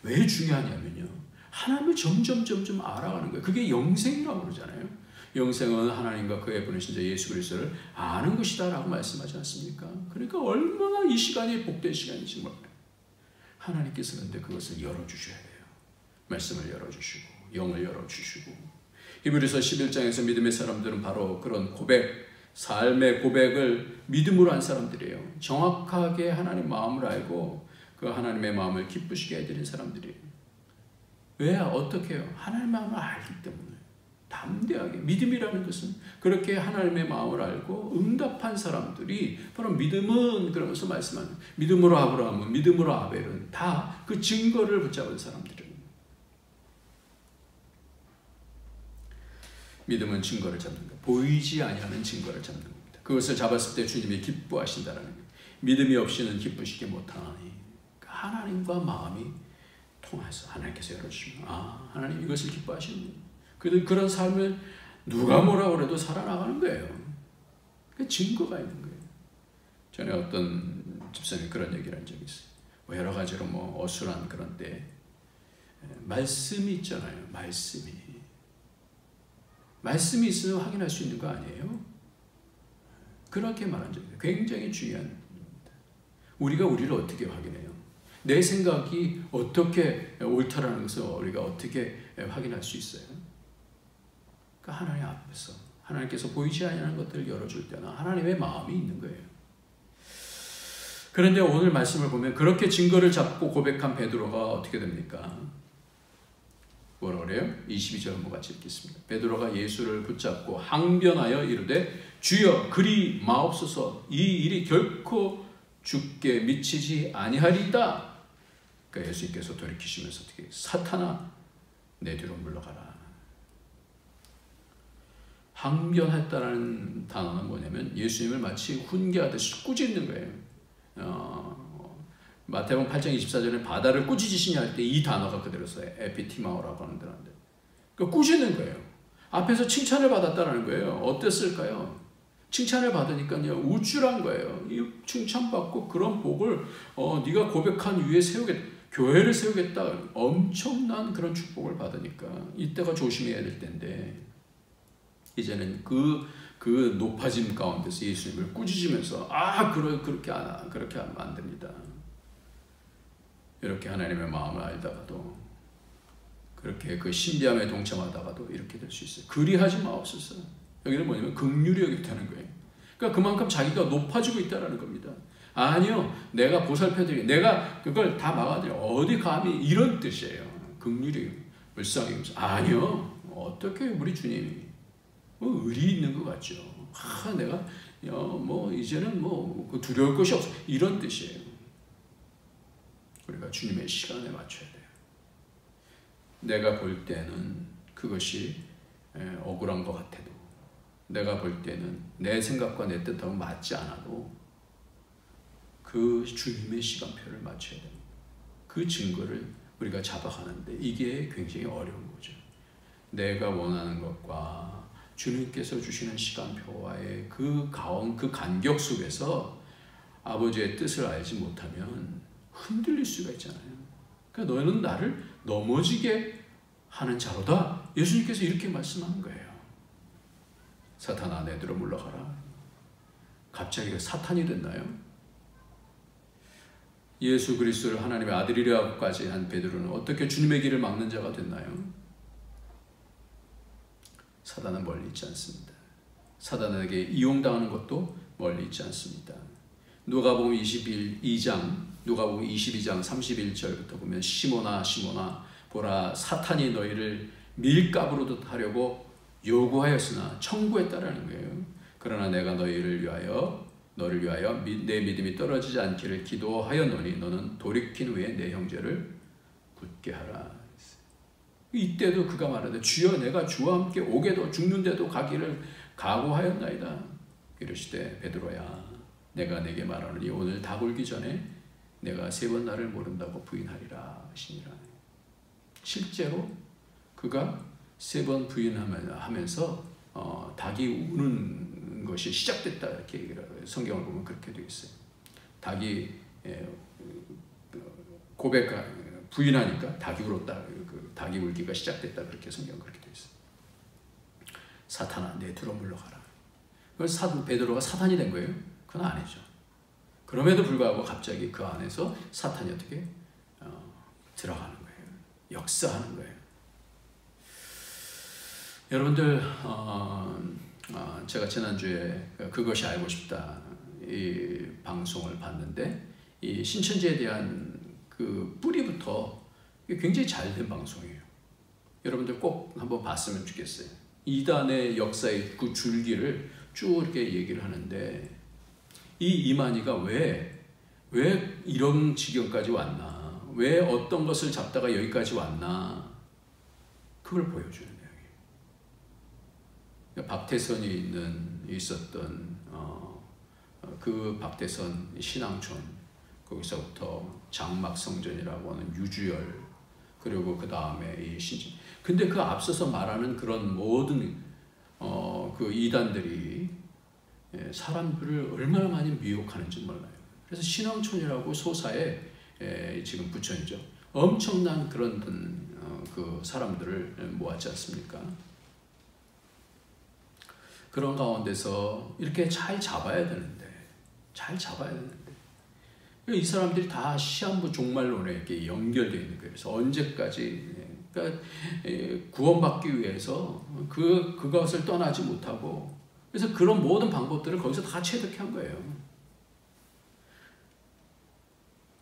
왜 중요하냐면요, 하나님을 점점 알아가는 거예요. 그게 영생이라고 그러잖아요. 영생은 하나님과 그의 보내신 자 예수 그리스도를 아는 것이다 라고 말씀하지 않습니까? 그러니까 얼마나 이 시간이 복된 시간인지 몰라요. 하나님께서 근데 그것을 열어주셔야 돼요. 말씀을 열어주시고 영을 열어주시고, 히브리서 11장에서 믿음의 사람들은 바로 그런 고백, 삶의 고백을 믿음으로 한 사람들이에요. 정확하게 하나님 마음을 알고 그 하나님의 마음을 기쁘시게 해드린 사람들이에요. 왜? 어떻게 해요? 하나님의 마음을 알기 때문에. 담대하게. 믿음이라는 것은 그렇게 하나님의 마음을 알고 응답한 사람들이 바로 믿음은, 그러면서 말씀하는, 믿음으로 아브라함은, 믿음으로 아벨은 다 그 증거를 붙잡은 사람들이에요. 믿음은 증거를 잡는 것, 보이지 아니하는 증거를 잡는 겁니다. 그것을 잡았을 때 주님이 기뻐하신다는 거예요. 믿음이 없이는 기쁘시게 못하나니, 하나님과 마음이 통해서 하나님께서 열어주시면, 하나님 이것을 기뻐하시는 거예요. 그런 삶을 누가 뭐라 그래도 살아나가는 거예요. 그 증거가 있는 거예요. 전에 어떤 집사님이 그런 얘기를 한 적이 있어요. 여러 가지로 어수선한 그런 때 말씀이 있잖아요. 말씀이 있으면 확인할 수 있는 거 아니에요? 그렇게 말한 적이 있어요. 굉장히 중요한 일입니다. 우리가 우리를 어떻게 확인해요? 내 생각이 어떻게 옳다라는 것을 우리가 어떻게 확인할 수 있어요? 그러니까 하나님 앞에서 하나님께서 보이지 않는 것들을 열어줄 때나 하나님의 마음이 있는 거예요. 그런데 오늘 말씀을 보면 그렇게 증거를 잡고 고백한 베드로가 어떻게 됩니까? 뭐라 그래요? 22절 한번 같이 읽겠습니다. 베드로가 예수를 붙잡고 항변하여 이르되 주여 그리 마옵소서, 이 일이 결코 죽게 미치지 아니하리이다. 그러니까 예수님께서 돌이키시면서 어떻게, 사탄아 내 뒤로 물러가라. 항변했다는 단어는 뭐냐면 예수님을 마치 훈계하듯이 꾸짖는 거예요. 마태복음 8장 24절에 바다를 꾸짖으시냐 할 때 이 단어가 그대로 써요. 에피티마오라고 하는 데인데, 그러니까 꾸짖는 거예요. 앞에서 칭찬을 받았다는 거예요. 어땠을까요? 칭찬을 받으니까요 우쭐한 거예요. 이 칭찬받고 그런 복을 네가 고백한 위에 세우겠다, 교회를 세우겠다, 엄청난 그런 축복을 받으니까 이때가 조심해야 될 때인데, 이제는 그 높아짐 가운데서 예수님을 꾸짖으면서 그렇게 하면 안 됩니다. 이렇게 하나님의 마음을 알다가도, 그렇게 그 신비함에 동참하다가도 이렇게 될 수 있어요. 그리하지 마옵소서. 여기는 뭐냐면 긍휼히 여겼다는 거예요. 그러니까 그만큼 자기가 높아지고 있다는 겁니다. 아니요, 내가 보살펴드리고 내가 그걸 다 막아드려, 어디 감히, 이런 뜻이에요. 긍휼히 불쌍히 여기면서, 아니요, 어떻게 우리 주님이 의리 있는 것 같죠. 내가 이제는 두려울 것이 없어, 이런 뜻이에요. 우리가 주님의 시간에 맞춰야 돼요. 내가 볼 때는 그것이 억울한 것 같아도, 내가 볼 때는 내 생각과 내 뜻하고 맞지 않아도 그 주님의 시간표를 맞춰야 됩니다. 그 증거를 우리가 잡아가는데 이게 굉장히 어려운 거죠. 내가 원하는 것과 주님께서 주시는 시간표와의 그 간격 속에서 아버지의 뜻을 알지 못하면 흔들릴 수가 있잖아요. 그러니까 너는 나를 넘어지게 하는 자로다. 예수님께서 이렇게 말씀하는 거예요. 사탄아 내 뒤로 물러가라. 갑자기 사탄이 됐나요? 예수 그리스도를 하나님의 아들이라고까지 한 베드로는 어떻게 주님의 길을 막는 자가 됐나요? 사단은 멀리 있지 않습니다. 사단에게 이용당하는 것도 멀리 있지 않습니다. 누가복음 22장 31절부터 보면 시몬아 시몬아 보라 사탄이 너희를 밀가부르듯 하려고 요구하였으나 청구했다라는 거예요. 그러나 내가 너를 위하여 내 믿음이 떨어지지 않기를 기도하였노니 너는 돌이킨 후에 내 형제를 굳게 하라. 이때도 그가 말하되 주여 내가 주와 함께 오게도 죽는데도 가기를 각오하였나이다. 이르시되 베드로야 내가 내게 말하노니 오늘 닭 울기 전에 내가 3번 나를 모른다고 부인하리라 하시니라. 실제로 그가 3번 부인하면서 닭이 우는 것이 시작됐다, 이렇게 성경을 보면 그렇게 되어 있어요. 닭이 부인하니까 닭이 울었다, 닭이 울기가 시작됐다, 그렇게 성경은 그렇게 되어 있어요. 사탄아 내 뒤로 물러가라. 그래서 베드로가 사탄이 된 거예요? 그건 아니죠. 그럼에도 불구하고 갑자기 그 안에서 사탄이 어떻게 들어가는 거예요. 역사하는 거예요. 여러분들 제가 지난주에 그것이 알고 싶다 이 방송을 봤는데 이 신천지에 대한 그 뿌리부터 굉장히 잘된 방송이에요. 여러분들 꼭 한번 봤으면 좋겠어요. 이단의 역사의 그 줄기를 쭉 이렇게 얘기를 하는데 이 이만희가 왜 이런 지경까지 왔나, 왜 어떤 것을 잡다가 여기까지 왔나, 그걸 보여주는 내용이에요. 박태선이 있었던 그 박태선 신앙촌, 거기서부터 장막성전이라고 하는 유주열, 그리고 그 다음에 이 신진. 근데 그 앞서서 말하는 그런 모든 그 이단들이 사람들을 얼마나 많이 미혹하는지 몰라요. 그래서 신앙촌이라고 소사에 지금 부천이죠. 엄청난 그런 그 사람들을 모았지 않습니까? 그런 가운데서 이렇게 잘 잡아야 되는데, 이 사람들이 다 시한부 종말론에 이렇게 연결되어 있는 거예요. 그래서 언제까지, 그러니까 구원받기 위해서 그것을 떠나지 못하고, 그래서 그런 모든 방법들을 거기서 다 체득해 한 거예요.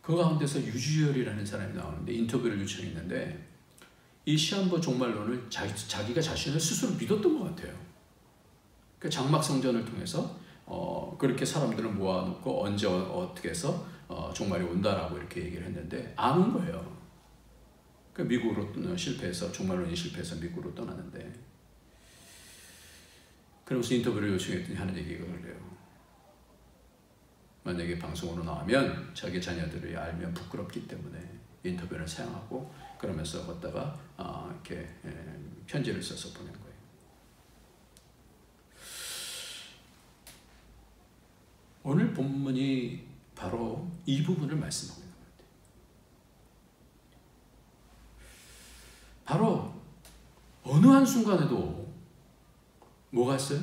그 가운데서 유주열이라는 사람이 나오는데 인터뷰를 요청했는데 이 시한부 종말론을 자기가 자신을 스스로 믿었던 것 같아요. 그 장막성전을 통해서 그렇게 사람들을 모아놓고 언제 어떻게 해서 종말이 온다라고 이렇게 얘기를 했는데 안 온 거예요. 그 미국으로 실패해서 종말론이 실패해서 미국으로 떠났는데, 그러면서 인터뷰를 요청했더니 하는 얘기가 그래요. 만약에 방송으로 나오면 자기 자녀들이 알면 부끄럽기 때문에 인터뷰를 사용하고, 그러면서 걷다가 이렇게 편지를 써서 보낸 거예요. 오늘 본문이 바로 이 부분을 말씀하고 있는 것 같아요. 바로 어느 한순간에도 뭐가 있어요?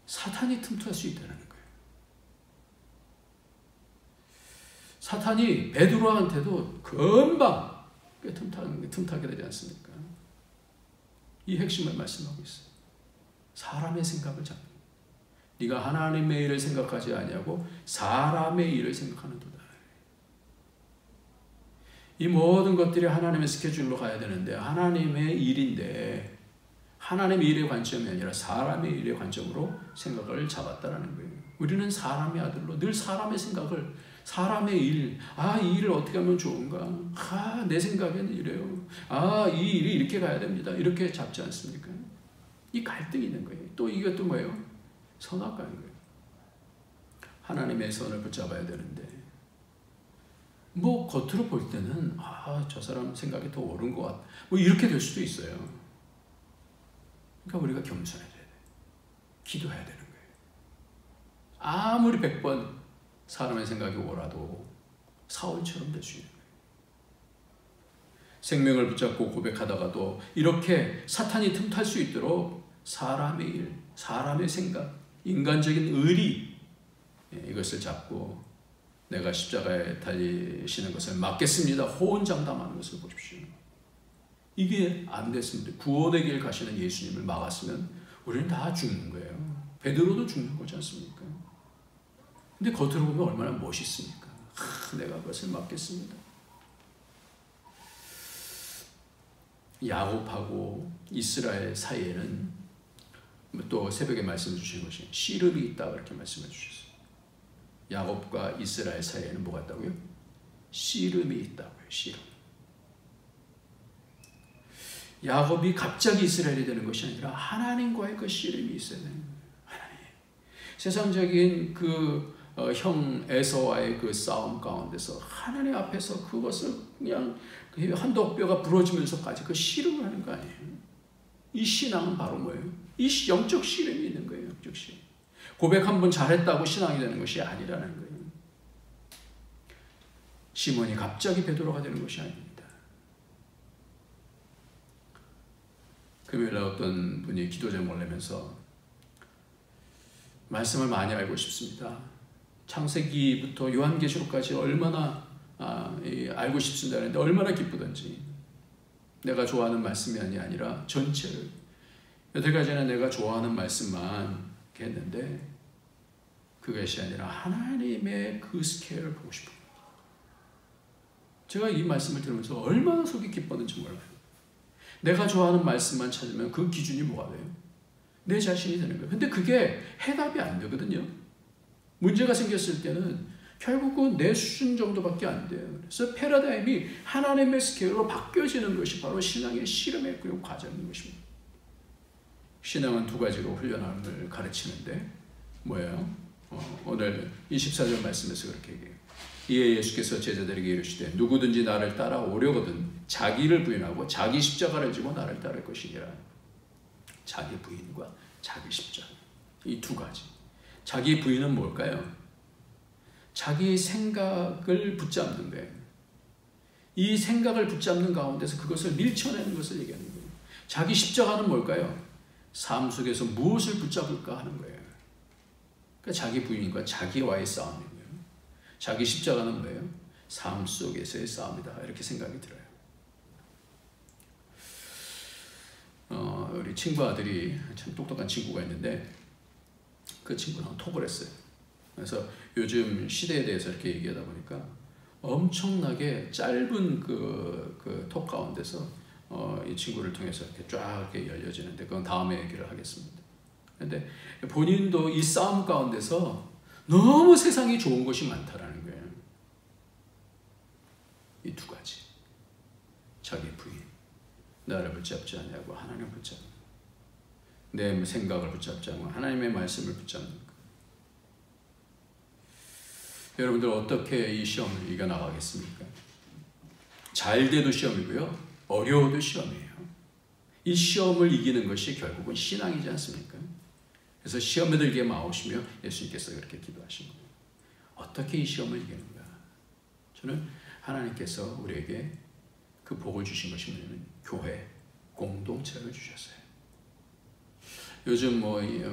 사탄이 틈탈 수 있다는 거예요. 사탄이 베드로한테도 금방 틈타게 되지 않습니까? 이 핵심을 말씀하고 있어요. 사람의 생각을 잡는 거예요. 네가 하나님의 일을 생각하지 아니하고 사람의 일을 생각하는도다. 이 모든 것들이 하나님의 스케줄로 가야 되는데, 하나님의 일인데 하나님의 일의 관점이 아니라 사람의 일의 관점으로 생각을 잡았다라는 거예요. 우리는 사람의 아들로 늘 사람의 생각을, 사람의 일, 이 일을 어떻게 하면 좋은가, 내 생각에는 이래요, 이 일이 이렇게 가야 됩니다, 이렇게 잡지 않습니까? 이 갈등이 있는 거예요. 또 이것도 뭐예요? 선악과인 거예요. 하나님의 선을 붙잡아야 되는데 뭐 겉으로 볼 때는 저 사람 생각이 더 옳은 것 같아, 뭐 이렇게 될 수도 있어요. 그러니까 우리가 겸손해져야 돼. 기도해야 되는 거예요. 아무리 100번 사람의 생각이 옳아도 사울처럼 될 수 있는 거예요. 생명을 붙잡고 고백하다가도 이렇게 사탄이 틈탈 수 있도록 사람의 일, 사람의 생각, 인간적인 의리, 이것을 잡고 내가 십자가에 달리시는 것을 막겠습니다, 호언장담하는 것을 보십시오. 이게 안 됐습니다. 구원의 길 가시는 예수님을 막았으면 우리는 다 죽는 거예요. 베드로도 죽는 거지 않습니까? 근데 겉으로 보면 얼마나 멋있습니까? 내가 그것을 막겠습니다. 야곱하고 이스라엘 사이에는 또 새벽에 말씀해 주신 것이 씨름이 있다, 그렇게 말씀해 주셨어요. 야곱과 이스라엘 사이에는 뭐가 있다고요? 씨름이 있다고요. 씨름. 야곱이 갑자기 이스라엘이 되는 것이 아니라 하나님과의 그 씨름이 있어야 되는 거예요. 하나님. 세상적인 그 형 에서와의 그 싸움 가운데서 하나님 앞에서 그것을 그냥 한덕뼈가 부러지면서까지 그 씨름을 하는 거 아니에요. 이 신앙은 바로 뭐예요? 이 영적 씨름이 있는 거예요. 영적 씨름. 고백 한 번 잘했다고 신앙이 되는 것이 아니라는 거예요. 시몬이 갑자기 베드로가 되는 것이 아닙니다. 금요일날 어떤 분이 기도 제목을 내면서 말씀을 많이 알고 싶습니다. 창세기부터 요한계시록까지 얼마나 알고 싶습니다. 그런데 얼마나 기쁘던지. 내가 좋아하는 말씀이 아니라 전체를. 여태까지는 내가 좋아하는 말씀만 했는데 그것이 아니라 하나님의 그 스케일을 보고 싶어요. 제가 이 말씀을 들으면서 얼마나 속이 기뻤는지 몰라요. 내가 좋아하는 말씀만 찾으면 그 기준이 뭐가 돼요? 내 자신이 되는 거예요. 근데 그게 해답이 안 되거든요. 문제가 생겼을 때는 결국은 내 수준 정도밖에 안 돼요. 그래서 패러다임이 하나님의 스케일로 바뀌어지는 것이 바로 신앙의 실험의 그 과정인 것입니다. 신앙은 두 가지로 훈련함을 가르치는데 뭐예요? 오늘 24절 말씀에서 그렇게 얘기해요. 이에 예수께서 제자들에게 이르시되 누구든지 나를 따라오려거든 자기를 부인하고 자기 십자가를 지고 나를 따를 것이니라. 자기 부인과 자기 십자가, 이 두 가지. 자기 부인은 뭘까요? 자기 생각을 붙잡는 거예요. 이 생각을 붙잡는 가운데서 그것을 밀쳐내는 것을 얘기하는 거예요. 자기 십자가는 뭘까요? 삶 속에서 무엇을 붙잡을까 하는 거예요. 그러니까 자기 부인과 자기와의 싸움인 거예요. 자기 십자가는 뭐예요? 삶 속에서의 싸움이다. 이렇게 생각이 들어요. 우리 친구 아들이 참 똑똑한 친구가 있는데 그 친구랑 톡을 했어요. 그래서 요즘 시대에 대해서 이렇게 얘기하다 보니까 엄청나게 짧은 그 톡 가운데서 이 친구를 통해서 이렇게 쫙 이렇게 열려지는데 그건 다음에 얘기를 하겠습니다. 그런데 본인도 이 싸움 가운데서 너무 세상이 좋은 것이 많다라는 거예요. 이 두 가지. 자기 부인. 나를 붙잡지 않냐고 하나님을 붙잡는 것. 내 생각을 붙잡지 않고 하나님의 말씀을 붙잡는 것. 여러분들 어떻게 이 시험을 이겨나가겠습니까? 잘 돼도 시험이고요. 어려워도 시험이에요. 이 시험을 이기는 것이 결국은 신앙이지 않습니까? 그래서 시험에 들게 마오시며 예수님께서 그렇게 기도하신 거예요. 어떻게 이 시험을 이기는가? 저는 하나님께서 우리에게 그 복을 주신 것이 뭐냐면 교회, 공동체를 주셨어요. 요즘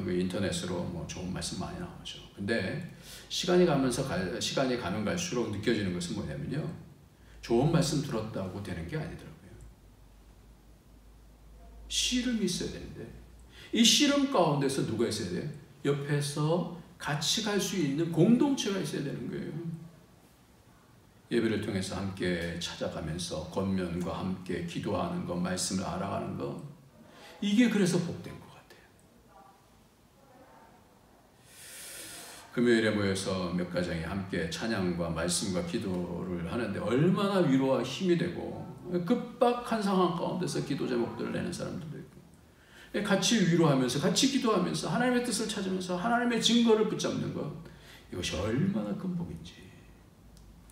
인터넷으로 좋은 말씀 많이 나오죠. 근데 시간이 가면 갈수록 느껴지는 것은 뭐냐면요. 좋은 말씀 들었다고 되는 게 아니더라고요. 씨름이 있어야 되는데 이 씨름 가운데서 누가 있어야 돼요? 옆에서 같이 갈 수 있는 공동체가 있어야 되는 거예요. 예배를 통해서 함께 찾아가면서 겉면과 함께 기도하는 것, 말씀을 알아가는 것, 이게 그래서 복된 것 같아요. 금요일에 모여서 몇 가정이 함께 찬양과 말씀과 기도를 하는데 얼마나 위로와 힘이 되고 급박한 상황 가운데서 기도 제목들을 내는 사람들도 있고 같이 위로하면서 같이 기도하면서 하나님의 뜻을 찾으면서 하나님의 증거를 붙잡는 것, 이것이 얼마나 큰 복인지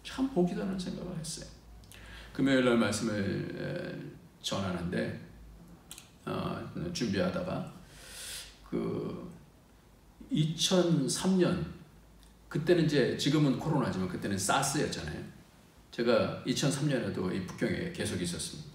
참 복이다는 생각을 했어요. 금요일 날 말씀을 전하는데 준비하다가 2003년 그때는 이제 지금은 코로나지만 그때는 사스였잖아요. 제가 2003년에도 이 북경에 계속 있었습니다.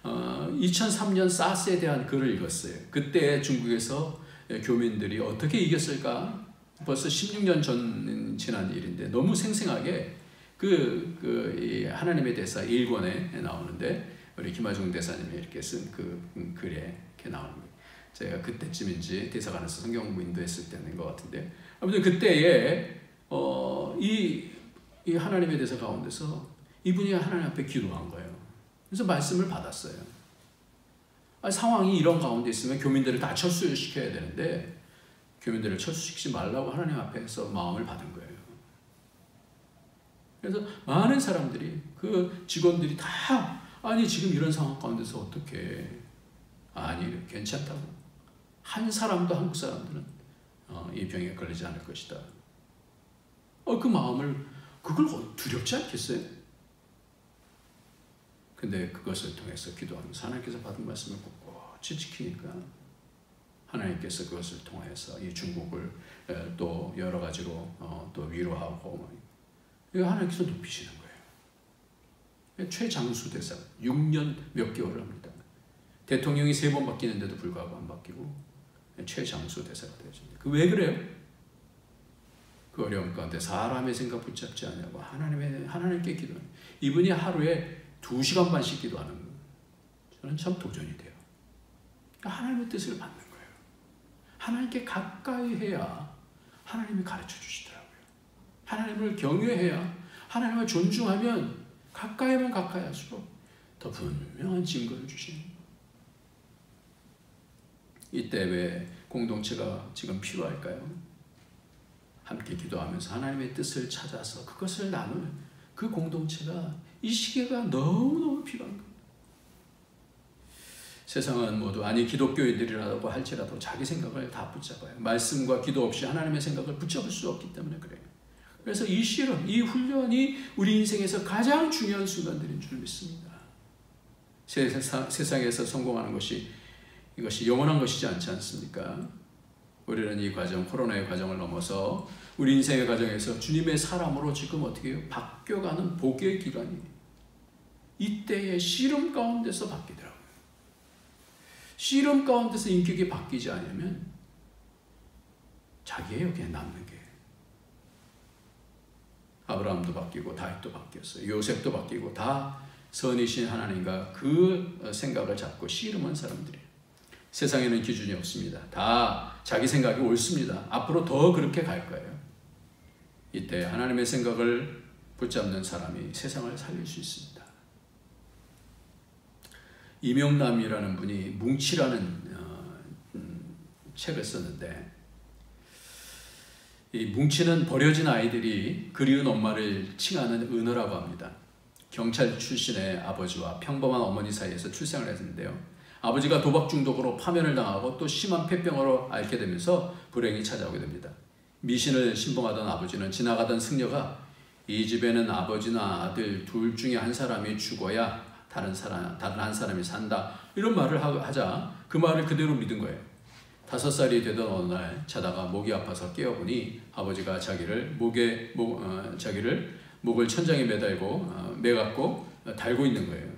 2003년 사스에 대한 글을 읽었어요. 그때 중국에서 교민들이 어떻게 이겼을까? 벌써 16년 전 지난 일인데 너무 생생하게 이 하나님의 대사 1권에 나오는데 우리 김하중 대사님이 이렇게 쓴 그 글에 이렇게 나오는 거예요. 제가 그때쯤인지 대사관에서 성경 공부 인도했을 때인 것 같은데 아무튼 그때에 이 하나님의 대사 가운데서 이분이 하나님 앞에 기도한 거예요. 그래서 말씀을 받았어요. 상황이 이런 가운데 있으면 교민들을 다 철수시켜야 되는데 교민들을 철수시키지 말라고 하나님 앞에서 마음을 받은 거예요. 그래서 많은 사람들이 그 직원들이 다 아니 지금 이런 상황 가운데서 어떻게 아니 괜찮다고 한 사람도 한국 사람들은 이 병에 걸리지 않을 것이다. 그 마음을 그걸 두렵지 않겠어요? 근데 그것을 통해서 기도하면서 하나님께서 받은 말씀을 꼿꼿이 지키니까 하나님께서 그것을 통해서 이 중국을 또 여러 가지로 또 위로하고 하나님께서 높이시는 거예요. 최장수 대사 6년 몇 개월을 합니다. 대통령이 3번 바뀌는데도 불구하고 안 바뀌고 최장수 대사가 되어집니다. 왜 그래요? 그 어려움 가운데 사람의 생각 붙잡지 않냐고 하나님께 기도하는 이분이 하루에 2시간 반씩 기도하는 거예요. 저는 참 도전이 돼요. 하나님의 뜻을 받는 거예요. 하나님께 가까이 해야 하나님이 가르쳐 주시더라고요. 하나님을 경외해야, 하나님을 존중하면 가까이면 가까이 할수록 더 분명한 증거를 주시는 거예요. 이때 왜 공동체가 지금 필요할까요? 함께 기도하면서 하나님의 뜻을 찾아서 그것을 나눌 그 공동체가 이 시기가 너무너무 필요한 겁니다. 세상은 모두 아니 기독교인들이라고 할지라도 자기 생각을 다 붙잡아요. 말씀과 기도 없이 하나님의 생각을 붙잡을 수 없기 때문에 그래요. 그래서 이 실험, 이 훈련이 우리 인생에서 가장 중요한 순간들인 줄 믿습니다. 세상에서 성공하는 것이 이것이 영원한 것이지 않지 않습니까? 우리는 이 과정, 코로나의 과정을 넘어서 우리 인생의 과정에서 주님의 사람으로 지금 어떻게 해요? 바뀌어가는 복의 기간이 이때의 씨름 가운데서 바뀌더라고요. 씨름 가운데서 인격이 바뀌지 않으면 자기예요, 그냥 남는 게. 아브라함도 바뀌고 다윗도 바뀌었어요. 요셉도 바뀌고 다 선이신 하나님과 그 생각을 잡고 씨름한 사람들이에요. 세상에는 기준이 없습니다. 다 자기 생각이 옳습니다. 앞으로 더 그렇게 갈 거예요. 이때 하나님의 생각을 붙잡는 사람이 세상을 살릴 수 있습니다. 이명남이라는 분이 뭉치라는 책을 썼는데, 이 뭉치는 버려진 아이들이 그리운 엄마를 칭하는 은어라고 합니다. 경찰 출신의 아버지와 평범한 어머니 사이에서 출생을 했는데요. 아버지가 도박 중독으로 파면을 당하고 또 심한 폐병으로 앓게 되면서 불행이 찾아오게 됩니다. 미신을 신봉하던 아버지는 지나가던 승려가 이 집에는 아버지나 아들 둘 중에 한 사람이 죽어야 다른 한 사람이 산다, 이런 말을 하자 그 말을 그대로 믿은 거예요. 5살이 되던 어느 날 자다가 목이 아파서 깨어보니 아버지가 자기를 목을 천장에 매갖고 달고 있는 거예요.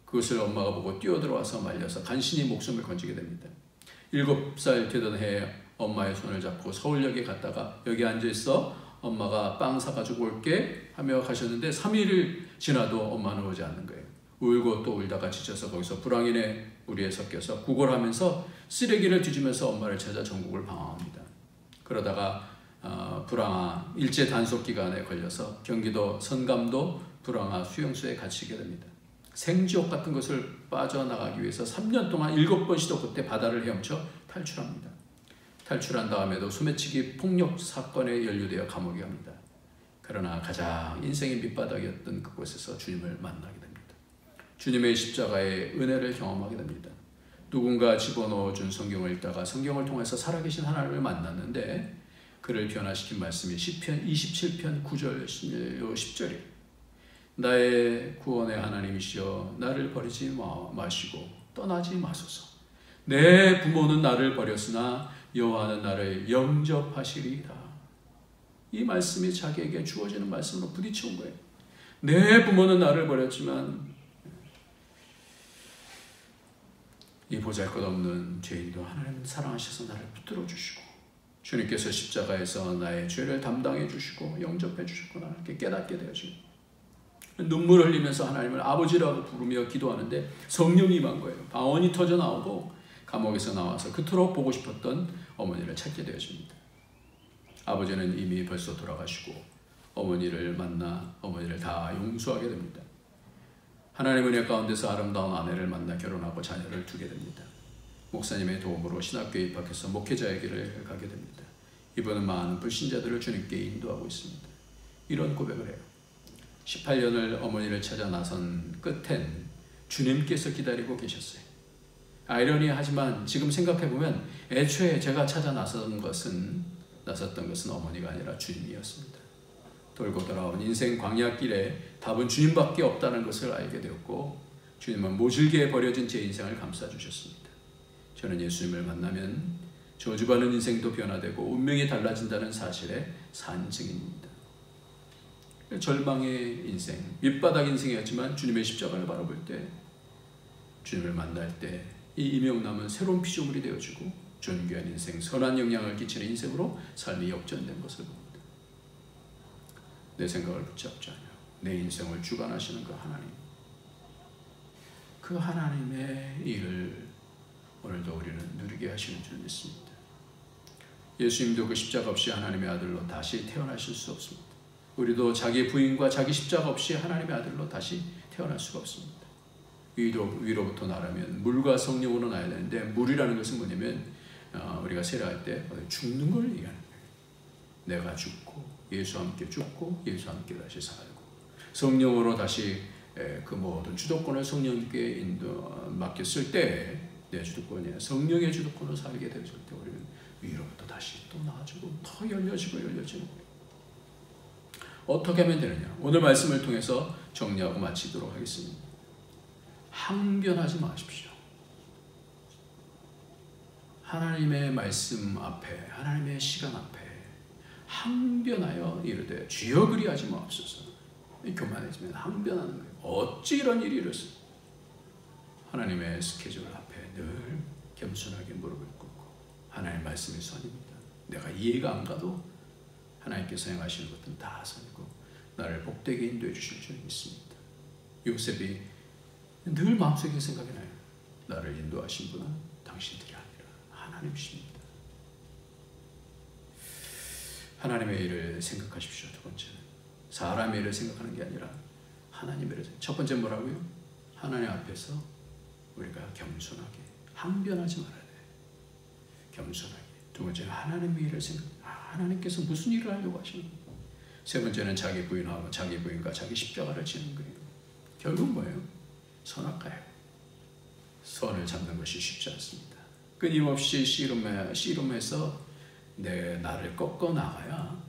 그것을 엄마가 보고 뛰어들어와서 말려서 간신히 목숨을 건지게 됩니다. 7살 되던 해에 엄마의 손을 잡고 서울역에 갔다가 여기 앉아있어, 엄마가 빵 사가지고 올게 하며 가셨는데 3일을 지나도 엄마는 오지 않는 거예요. 울고 또 울다가 지쳐서 거기서 불황인의 무리에 섞여서 구걸하면서 쓰레기를 뒤지면서 엄마를 찾아 전국을 방황합니다. 그러다가 불황아 일제 단속 기간에 걸려서 경기도 선감도 불황아 수용소에 갇히게 됩니다. 생지옥 같은 것을 빠져나가기 위해서 3년 동안 7번씩도 그때 바다를 헤엄쳐 탈출합니다. 탈출한 다음에도 소매치기 폭력 사건에 연루되어 감옥에 갑니다. 그러나 가장 인생의 밑바닥이었던 그곳에서 주님을 만나게 됩니다. 주님의 십자가의 은혜를 경험하게 됩니다. 누군가 집어넣어준 성경을 읽다가 성경을 통해서 살아계신 하나님을 만났는데 그를 변화시킨 말씀이 시편 27편 9절 10절이에요. 나의 구원의 하나님이시여 나를 버리지 마시고 떠나지 마소서. 내 부모는 나를 버렸으나 여호와는 나를 영접하시리이다. 이 말씀이 자기에게 주어지는 말씀으로 부딪혀온 거예요. 내 부모는 나를 버렸지만 이 보잘것없는 죄인도 하나님은 사랑하셔서 나를 붙들어 주시고 주님께서 십자가에서 나의 죄를 담당해 주시고 영접해 주셨구나 이렇게 깨닫게 되어집니다. 눈물을 흘리면서 하나님을 아버지라고 부르며 기도하는데 성령이 임한 거예요. 방언이 터져 나오고 감옥에서 나와서 그토록 보고 싶었던 어머니를 찾게 되어집니다. 아버지는 이미 벌써 돌아가시고 어머니를 만나 어머니를 다 용서하게 됩니다. 하나님의 은혜 가운데서 아름다운 아내를 만나 결혼하고 자녀를 두게 됩니다. 목사님의 도움으로 신학교에 입학해서 목회자의 길을 가게 됩니다. 이분은 많은 불신자들을 주님께 인도하고 있습니다. 이런 고백을 해요. 18년을 어머니를 찾아 나선 끝엔 주님께서 기다리고 계셨어요. 아이러니하지만 지금 생각해보면 애초에 제가 찾아 나섰던 것은 어머니가 아니라 주님이었습니다. 돌고 돌아온 인생 광야길에 답은 주님밖에 없다는 것을 알게 되었고 주님은 모질게 버려진 제 인생을 감싸주셨습니다. 저는 예수님을 만나면 저주받는 인생도 변화되고 운명이 달라진다는 사실에 산 증인입니다. 절망의 인생, 밑바닥 인생이었지만 주님의 십자가를 바라볼 때, 주님을 만날 때 이 이명남은 새로운 피조물이 되어지고 존귀한 인생, 선한 영향을 끼치는 인생으로 삶이 역전된 것을 봅니다. 내 생각을 붙잡지 않아요. 내 인생을 주관하시는 그 하나님. 그 하나님의 일을 오늘도 우리는 누리게 하시는 줄 믿습니다. 예수님도 그 십자가 없이 하나님의 아들로 다시 태어나실 수 없습니다. 우리도 자기 부인과 자기 십자가 없이 하나님의 아들로 다시 태어날 수가 없습니다. 위로부터 나라면 물과 성령으로 나야 되는데, 물이라는 것은 뭐냐면 우리가 세례할 때 죽는 걸 얘기하는 거예요. 내가 죽고 예수와 함께 죽고 예수와 함께 다시 살고, 성령으로 다시 그 모든 주도권을 성령께 맡겼을 때 내 주도권이 성령의 주도권으로 살게 되었을 때 우리는 위로부터 다시 또 나아지고 더 열려지는 거예요. 어떻게 하면 되느냐? 오늘 말씀을 통해서 정리하고 마치도록 하겠습니다. 항변하지 마십시오. 하나님의 말씀 앞에, 하나님의 시간 앞에 항변하여 이르되 주여 그리하지 마옵소서. 교만해지면 항변하는 거예요. 어찌 이런 일이 일어났어? 하나님의 스케줄 앞에 늘 겸손하게 무릎을 꿇고 하나님의 말씀이 선입니다. 내가 이해가 안 가도 하나님께서 행하시는 것은 다 선이고 나를 복되게 인도해 주실 줄 믿습니다. 요셉이 늘 마음속에 생각이 나요. 나를 인도하신 분은 당신들이 아니라 하나님이십니다. 하나님의 일을 생각하십시오. 두 번째는 사람의 일을 생각하는 게 아니라 하나님의 일을. 첫 번째 뭐라고요? 하나님 앞에서 우리가 겸손하게 항변하지 말아야 돼. 겸손하게. 두 번째는 하나님의 일을 생각. 하나님께서 무슨 일을 하려고 하시는 거예요? 세 번째는 자기 부인하고 자기 부인과 자기 십자가를 지는 거예요. 결국 뭐예요? 선악과예요. 선을 잡는 것이 쉽지 않습니다. 끊임없이 씨름해서 나를 꺾어 나가야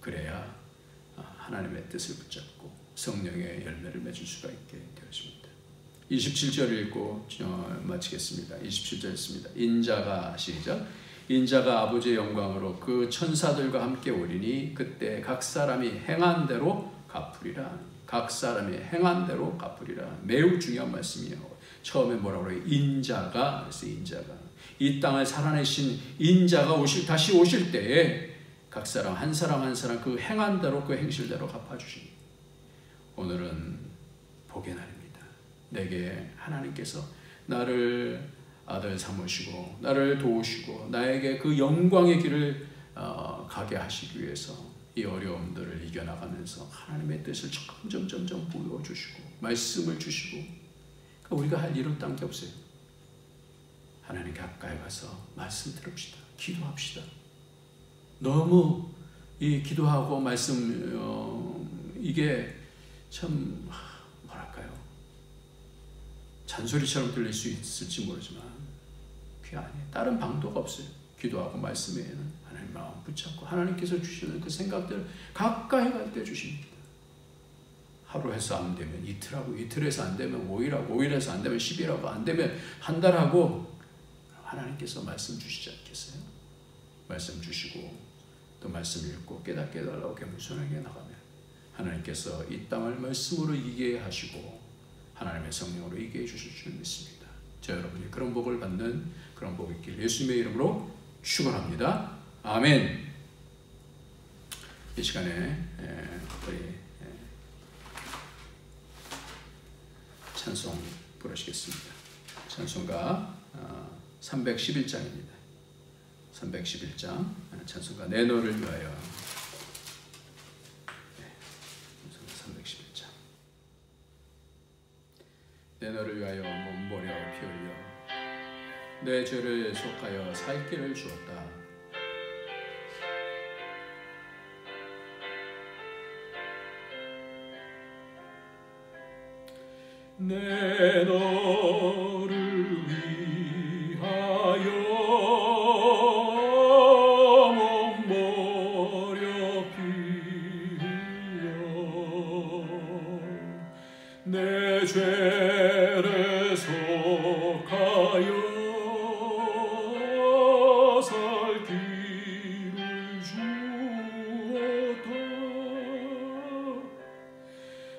그래야 하나님의 뜻을 붙잡고 성령의 열매를 맺을 수가 있게 되었습니다. 27절 읽고 마치겠습니다. 27절 읽습니다. 인자가 시작. 인자가 아버지의 영광으로 그 천사들과 함께 오리니 그때 각 사람이 행한 대로 갚으리라. 각 사람이 행한 대로 갚으리라. 매우 중요한 말씀이에요. 처음에 뭐라고 그래요? 인자가. 그래서 인자가 이 땅을 살아내신 인자가 다시 오실 때에 각 사람 한 사람 그 행한 대로 그 행실대로 갚아주시니 오늘은 복의 날입니다. 내게 하나님께서 나를 아들 삼으시고 나를 도우시고 나에게 그 영광의 길을 가게 하시기 위해서 이 어려움들을 이겨나가면서 하나님의 뜻을 점점 보여주시고 말씀을 주시고, 그러니까 우리가 할 일은 딴 게 없어요. 하나님 가까이 가서 말씀 들읍시다. 기도합시다. 너무 이 기도하고 말씀 이게 참 뭐랄까요? 잔소리처럼 들릴 수 있을지 모르지만 그게 아니에요. 다른 방도가 없어요. 기도하고 말씀에는 하나님 마음 붙잡고 하나님께서 주시는 그 생각들 가까이 갈 때 주십니다. 하루 해서 안 되면 이틀하고, 이틀해서 안 되면 5일하고, 5일해서 안 되면 10일하고, 안 되면 한 달하고 하나님께서 말씀 주시지 않겠어요? 말씀 주시고 또 말씀 읽고 깨닫게 해달라고 겸손하게 나가면 하나님께서 이 땅을 말씀으로 이기게 하시고 하나님의 성령으로 이기게 해주실 줄 믿습니다. 저 여러분이 그런 복을 받는 그런 복이 있길 예수님의 이름으로 축원합니다. 아멘. 이 시간에 우리 찬송 부르시겠습니다. 찬송가 311장입니다. 311장 찬송가 내 너를 위하여. 311장. 내 너를 위하여 몸버려 피 흘려 내 죄를 속하여 살 길을 주었다. 내 너를 위하여 몸버려 피 흘려 내 죄를 속하여 살 길을 주었다.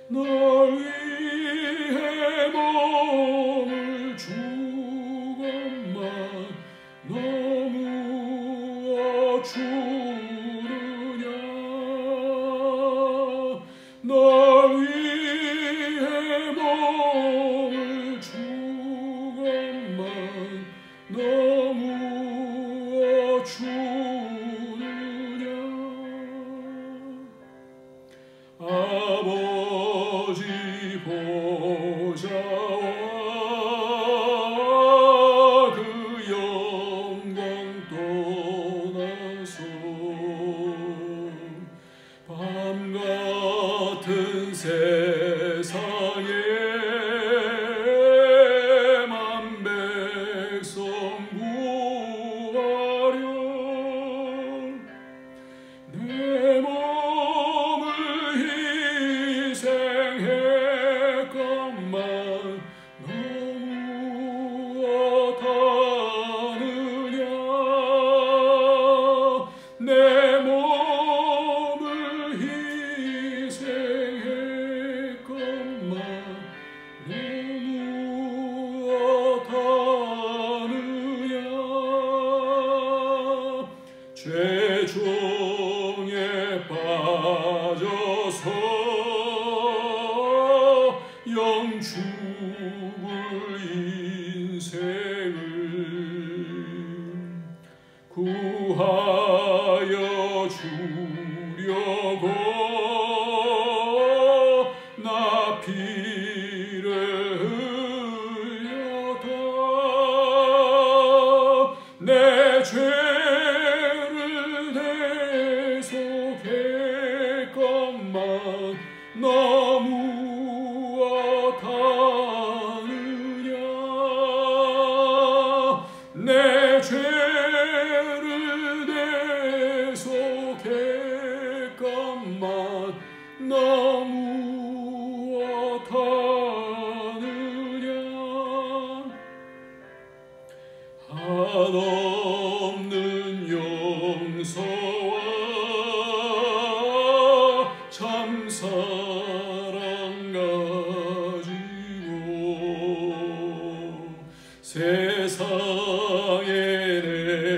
널 위해 몸을 주건만 너무 주느냐. 널 위해 몸을 아버지 보좌와 그 영광 떠나서 밤 같은 세상에 만 백성 구하려 내 몸을 희생했건만 너무 어떠느냐 내 몸을 희생했건만 너무 어떠느냐 죄종에 빠져서 영 죽을 인생을 구하여 주려고 나 피를 흘렸다 내 죄를 대속했건만 너무 어떠느냐 내 죄를 대속했건만 너무 어떠느냐 한없는 용서와 참사랑 가지고 세상에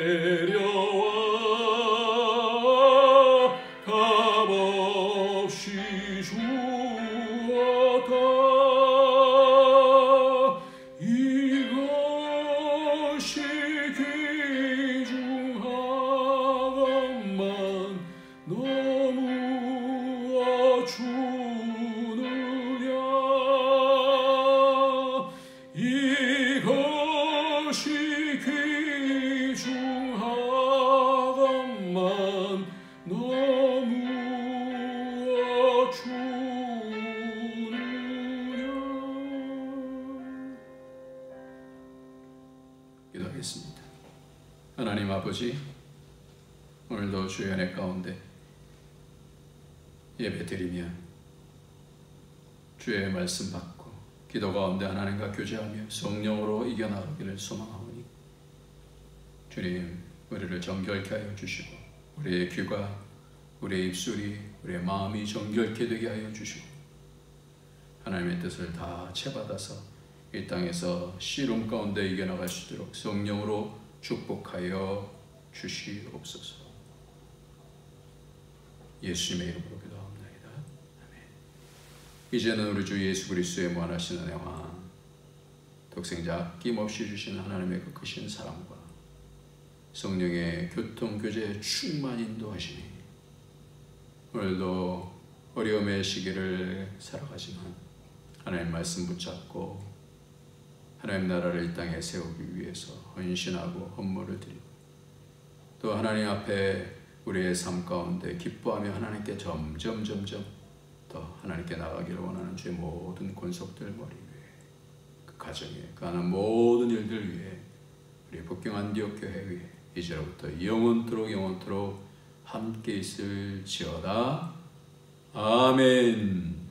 내려와 값없이 주었다 이것이 귀중하건만 너무 주느냐 이것이 귀중하건만 너무 주느냐 기도하겠습니다. 하나님 아버지, 오늘도 주의 은혜 가운데 예배드리며 주의 말씀 받고 기도 가운데 하나님과 교제하며 성령으로 이겨나가기를 소망하오니 주님, 우리를 정결케 하여 주시고 우리의 귀가, 우리의 입술이, 우리의 마음이 정결케 되게 하여 주시고 하나님의 뜻을 다 채받아서 이 땅에서 씨름 가운데 이겨나갈 수 있도록 성령으로 축복하여 주시옵소서. 예수님의 이름으로 기도합니다. 아멘. 이제는 우리 주 예수 그리스도의 무한하신 은혜와 독생자 아낌없이 주신 하나님의 그 크신 사랑과 성령의 교통교제에 충만 인도하시니 오늘도 어려움의 시기를 살아가지만 하나님 말씀 붙잡고 하나님 나라를 이 땅에 세우기 위해서 헌신하고 헌물을 드리고 또 하나님 앞에 우리의 삶 가운데 기뻐하며 하나님께 점점 더 하나님께 나가기를 원하는 주의 모든 권속들 머리 위에 그 가정에 그 하는 모든 일들 위에 우리 북경 안디옥 교회 위에 이제로부터 영원토록 함께 있을지어다. 아멘.